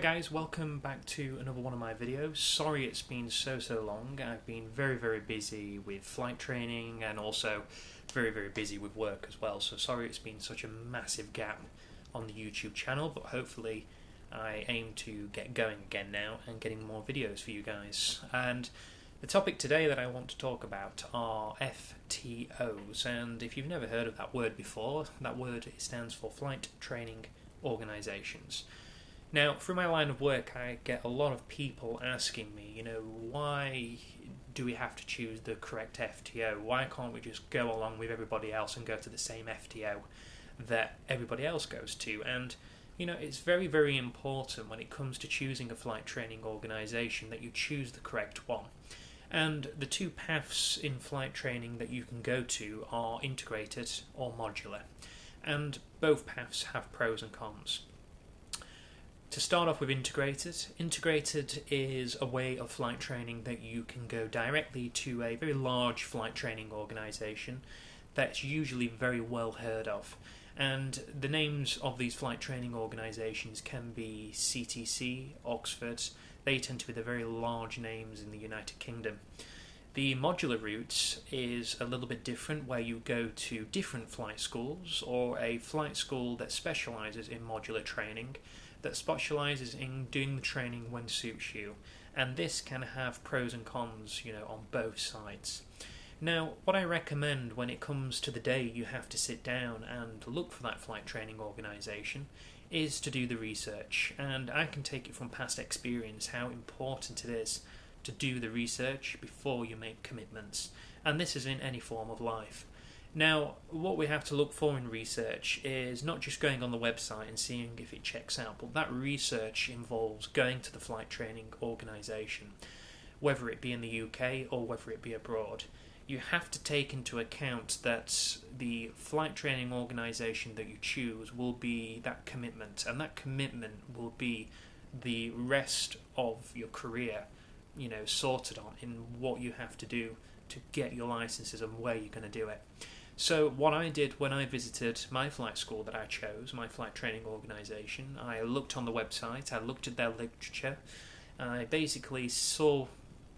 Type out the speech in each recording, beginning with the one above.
Hi guys, welcome back to another one of my videos. Sorry it's been so long. I've been very busy with flight training and also very busy with work as well. So sorry it's been such a massive gap on the YouTube channel, but hopefully I aim to get going again now and getting more videos for you guys. And the topic today that I want to talk about are FTOs, and if you've never heard of that word before, that word stands for Flight Training Organizations. Now, through my line of work, I get a lot of people asking me, why do we have to choose the correct FTO? Why can't we just go along with everybody else and go to the same FTO that everybody else goes to? And, it's very important when it comes to choosing a flight training organisation that you choose the correct one. And the two paths in flight training that you can go to are integrated or modular. And both paths have pros and cons. To start off with integrated is a way of flight training that you can go directly to a very large flight training organisation that's usually very well heard of. And the names of these flight training organisations can be CTC, Oxford. They tend to be the very large names in the United Kingdom. The modular route is a little bit different, where you go to different flight schools or a flight school that specialises in modular training, that specialises in doing the training when suits you. And this can have pros and cons, on both sides. Now, what I recommend when it comes to the day you have to sit down and look for that flight training organisation is to do the research. And I can take it from past experience how important it is to do the research before you make commitments. And this is in any form of life. Now, what we have to look for in research is not just going on the website and seeing if it checks out, but that research involves going to the flight training organisation, whether it be in the UK or whether it be abroad. You have to take into account that the flight training organisation that you choose will be that commitment, and that commitment will be the rest of your career, sorted on in what you have to do to get your licenses and where you're going to do it. So what I did when I visited my flight school that I chose, my flight training organisation, I looked on the website, I looked at their literature, I basically saw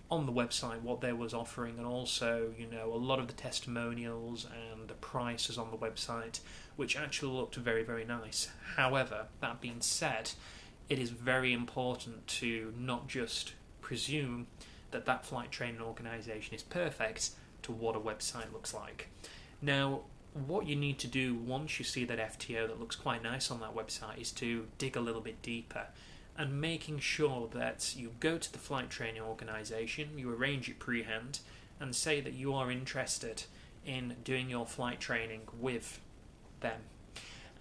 on the website what they was offering, and also, a lot of the testimonials and the prices on the website, which actually looked very nice. However, that being said, it is very important to not just presume that that flight training organisation is perfect to what a website looks like. Now, what you need to do once you see that FTO that looks quite nice on that website is to dig a little bit deeper and making sure that you go to the flight training organisation, you arrange it pre-hand, and say that you are interested in doing your flight training with them.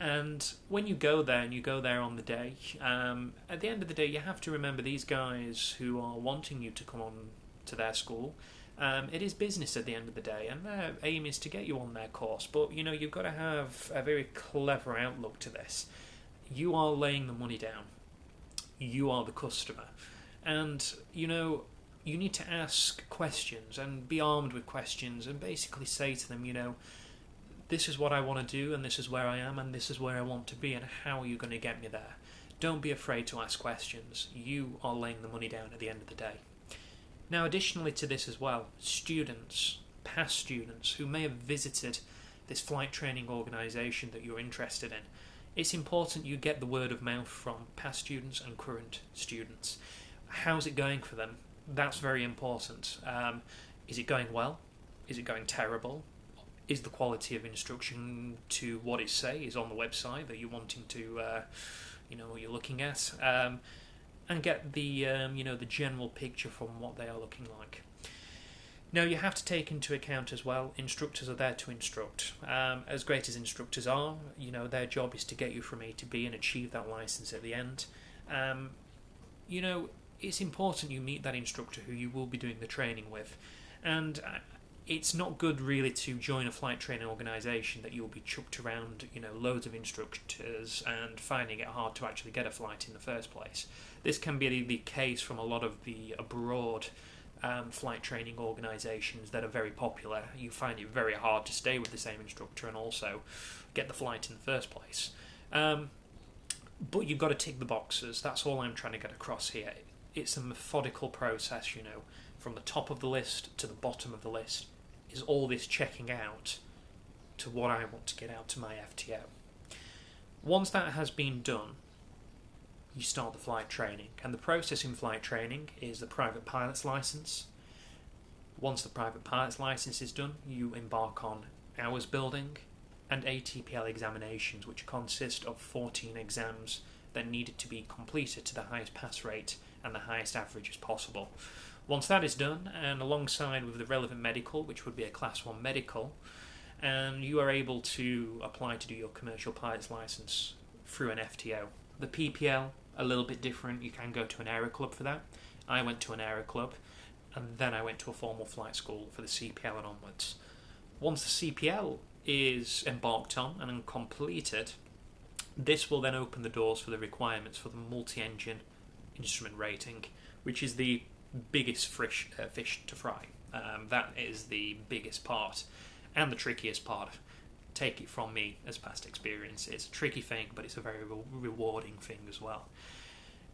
And when you go there, and you go there on the day, at the end of the day, you have to remember these guys who are wanting you to come on to their school. It is business at the end of the day, and their aim is to get you on their course. But, you've got to have a very clever outlook to this. You are laying the money down. You are the customer. And, you need to ask questions and be armed with questions and basically say to them, this is what I want to do, and this is where I am, and this is where I want to be, and how are you going to get me there? Don't be afraid to ask questions. You are laying the money down at the end of the day. Now, additionally to this as well, past students who may have visited this flight training organisation that you're interested in, it's important you get the word of mouth from past students and current students. How's it going for them? That's very important. Is it going well? Is it going terrible? Is the quality of instruction to what it says on the website that you're wanting to, what you're looking at? And get the the general picture from what they are looking like. Now, you have to take into account as well, instructors are there to instruct. As great as instructors are, their job is to get you from A to B and achieve that license at the end. It's important you meet that instructor who you will be doing the training with. And it's not good really to join a flight training organisation that you'll be chucked around, loads of instructors and finding it hard to actually get a flight in the first place. This can be the case from a lot of the abroad flight training organisations that are very popular. You find it very hard to stay with the same instructor and also get the flight in the first place. But you've got to tick the boxes. That's all I'm trying to get across here. It's a methodical process, you know. From the top of the list to the bottom of the list is all this checking out to what I want to get out to my FTO. Once that has been done, you start the flight training. And the process in flight training is the private pilot's license. Once the private pilot's license is done, you embark on hours building and ATPL examinations, which consist of 14 exams that needed to be completed to the highest pass rate and the highest average as possible. Once that is done, and alongside with the relevant medical, which would be a Class 1 medical, and you are able to apply to do your commercial pilot's license through an FTO. The PPL, a little bit different. You can go to an aero club for that. I went to an aero club, and then I went to a formal flight school for the CPL and onwards. Once the CPL is embarked on and completed, this will then open the doors for the requirements for the multi-engine instrument rating, which is the biggest fish to fry. That is the biggest part and the trickiest part. Take it from me as past experience. It's a tricky thing, but it's a very rewarding thing as well.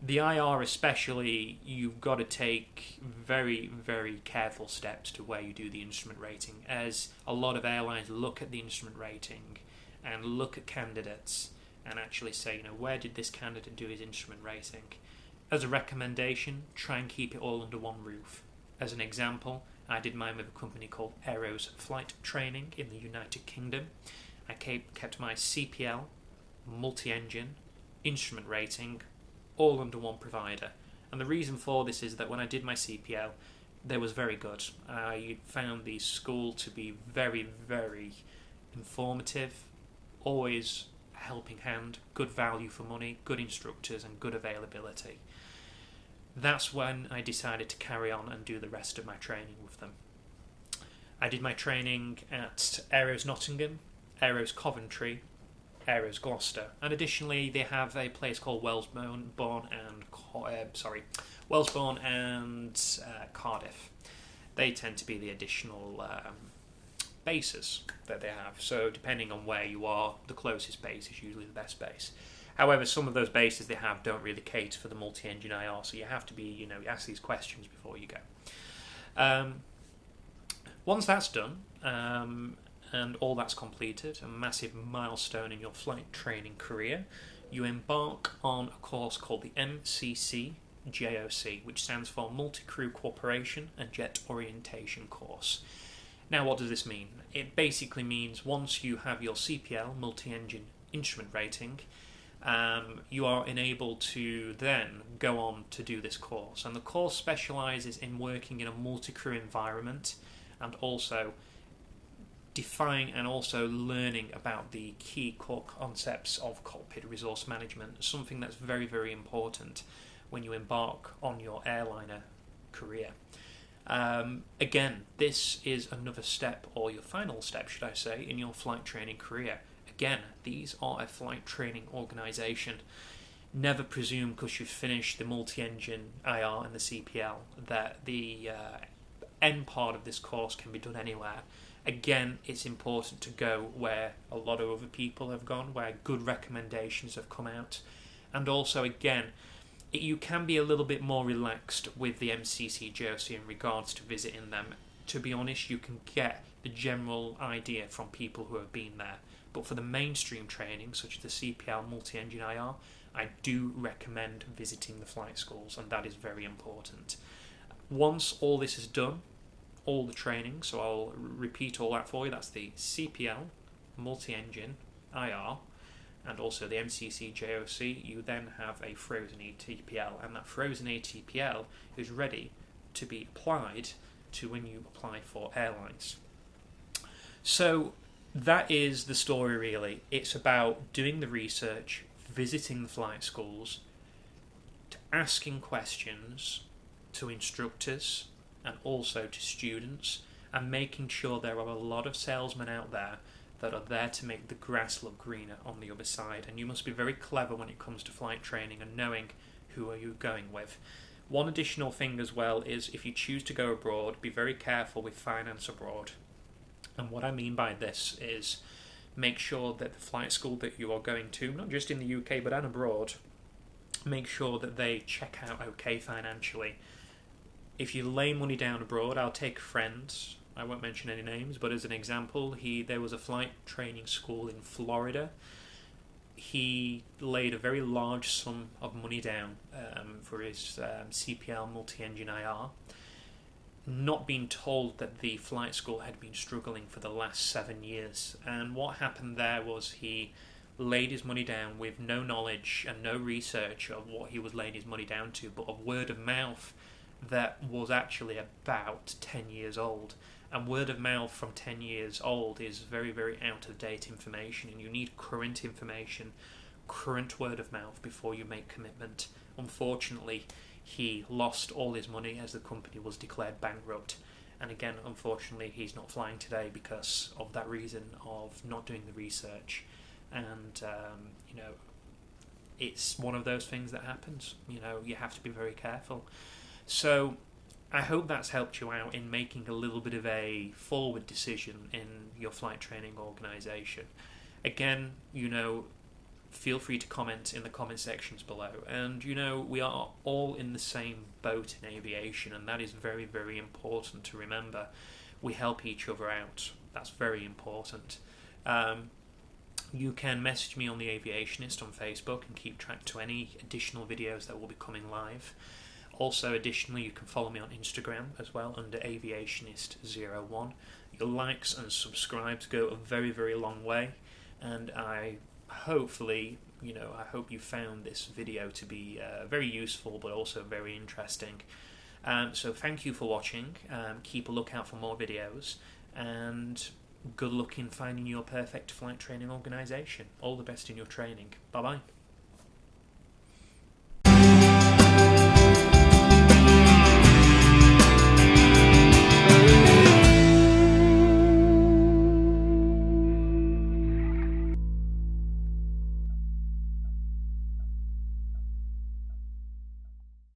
The IR especially, you've got to take very, very careful steps to where you do the instrument rating, as a lot of airlines look at the instrument rating and look at candidates and actually say, you know, where did this candidate do his instrument rating? As a recommendation, try and keep it all under one roof. As an example, I did mine with a company called Aero's Flight Training in the United Kingdom. I kept my CPL, multi-engine, instrument rating, all under one provider. And the reason for this is that when I did my CPL, they was very good. I found the school to be very, very informative, always a helping hand, good value for money, good instructors and good availability. That's when I decided to carry on and do the rest of my training with them. I did my training at Aero's Nottingham, Aero's Coventry, Aero's Gloucester, and additionally they have a place called Wellesbourne and Cardiff. They tend to be the additional bases that they have. So depending on where you are, the closest base is usually the best base. However, some of those bases they have don't really cater for the multi-engine IR, so you have to be, you ask these questions before you go. Once that's done, and all that's completed, a massive milestone in your flight training career, you embark on a course called the MCC JOC, which stands for Multi-Crew Cooperation and Jet Orientation Course. Now, what does this mean? It basically means once you have your CPL, multi-engine instrument rating, you are enabled to then go on to do this course. And the course specialises in working in a multi-crew environment and also define and also learning about the key core concepts of cockpit resource management, something that's very, very important when you embark on your airliner career. Again, this is another step, or your final step, should I say, in your flight training career. Again, these are a flight training organisation. Never presume because you've finished the multi-engine IR and the CPL that the end part of this course can be done anywhere. Again, it's important to go where a lot of other people have gone, where good recommendations have come out. And also, again, you can be a little bit more relaxed with the MCC JOC in regards to visiting them. To be honest, you can get the general idea from people who have been there. But for the mainstream training, such as the CPL multi-engine IR, I do recommend visiting the flight schools, and that is very important. Once all this is done, all the training, so I'll repeat all that for you, that's the CPL, multi-engine IR, and also the MCC JOC, you then have a frozen ATPL, and that frozen ATPL is ready to be applied to when you apply for airlines. So that is the story really. It's about doing the research, visiting the flight schools, asking questions to instructors and also to students, and making sure there are a lot of salesmen out there that are there to make the grass look greener on the other side. And you must be very clever when it comes to flight training and knowing who are you going with. One additional thing as well is if you choose to go abroad, be very careful with finance abroad. And what I mean by this is make sure that the flight school that you are going to, not just in the UK but and abroad, make sure that they check out okay financially. If you lay money down abroad, I'll take friends, I won't mention any names, but as an example, there was a flight training school in Florida. He laid a very large sum of money down for his CPL multi-engine IR, not being told that the flight school had been struggling for the last 7 years. And what happened there was he laid his money down with no knowledge and no research of what he was laying his money down to, but of word of mouth that was actually about 10 years old. And word of mouth from 10 years old is very, very out-of-date information, and you need current information, current word of mouth before you make commitment. Unfortunately, he lost all his money as the company was declared bankrupt. And again, unfortunately, he's not flying today because of that reason of not doing the research. And, it's one of those things that happens. You have to be very careful. So I hope that's helped you out in making a little bit of a forward decision in your flight training organisation. Again, feel free to comment in the comment sections below. And, we are all in the same boat in aviation, and that is very, very important to remember. We help each other out. That's very important. You can message me on The Aviationist on Facebook and keep track to any additional videos that will be coming live. Also, additionally, you can follow me on Instagram as well under Aviationist01. Your likes and subscribes go a very, very long way, and I hope you found this video to be very useful but also very interesting. So thank you for watching. Keep a lookout for more videos, and good luck in finding your perfect flight training organisation. All the best in your training. Bye bye.